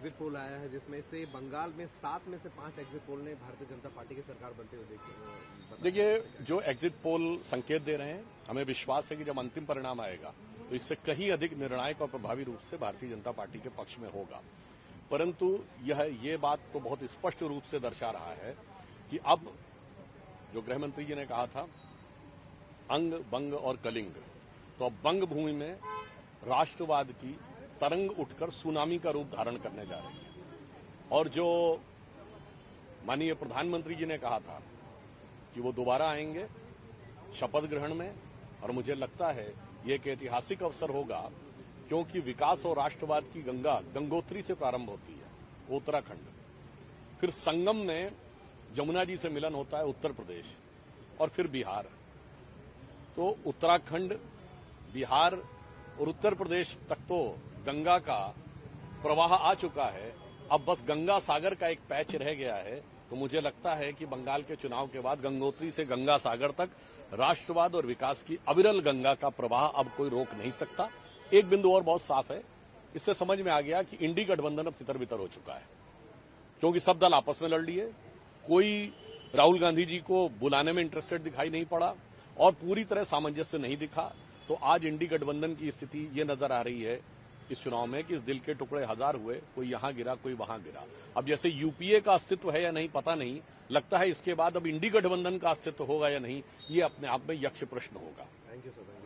Exit poll आया है जिसमें से बंगाल में 7 में से 5 एग्जिट पोल ने भारतीय जनता पार्टी की सरकार बनते हुए देखिए, जो एग्जिट पोल संकेत दे रहे हैं, हमें विश्वास है कि जब अंतिम परिणाम आएगा तो इससे कहीं अधिक निर्णायक और प्रभावी रूप से भारतीय जनता पार्टी के पक्ष में होगा। परंतु ये बात तो बहुत स्पष्ट रूप से दर्शा रहा है कि अब जो गृह मंत्री जी ने कहा था अंग, बंग और कलिंग, तो अब बंग भूमि में राष्ट्रवाद की तरंग उठकर सुनामी का रूप धारण करने जा रही है। और जो माननीय प्रधानमंत्री जी ने कहा था कि वो दोबारा आएंगे शपथ ग्रहण में, और मुझे लगता है ये एक ऐतिहासिक अवसर होगा, क्योंकि विकास और राष्ट्रवाद की गंगा गंगोत्री से प्रारंभ होती है, उत्तराखंड, फिर संगम में यमुना जी से मिलन होता है उत्तर प्रदेश, और फिर बिहार। तो उत्तराखंड, बिहार और उत्तर प्रदेश तक तो गंगा का प्रवाह आ चुका है, अब बस गंगा सागर का एक पैच रह गया है। तो मुझे लगता है कि बंगाल के चुनाव के बाद गंगोत्री से गंगा सागर तक राष्ट्रवाद और विकास की अविरल गंगा का प्रवाह अब कोई रोक नहीं सकता। एक बिंदु और बहुत साफ है, इससे समझ में आ गया कि इंडी गठबंधन अब तितर-बितर हो चुका है, क्योंकि सब दल आपस में लड़ लिए, कोई राहुल गांधी जी को बुलाने में इंटरेस्टेड दिखाई नहीं पड़ा और पूरी तरह सामंजस्य नहीं दिखा। तो आज इंडी गठबंधन की स्थिति ये नजर आ रही है इस चुनाव में कि इस दिल के टुकड़े हजार हुए, कोई यहां गिरा कोई वहां गिरा। अब जैसे यूपीए का अस्तित्व है या नहीं पता नहीं, लगता है इसके बाद अब इंडी गठबंधन का अस्तित्व होगा या नहीं, ये अपने आप में यक्ष प्रश्न होगा। Thank you sir.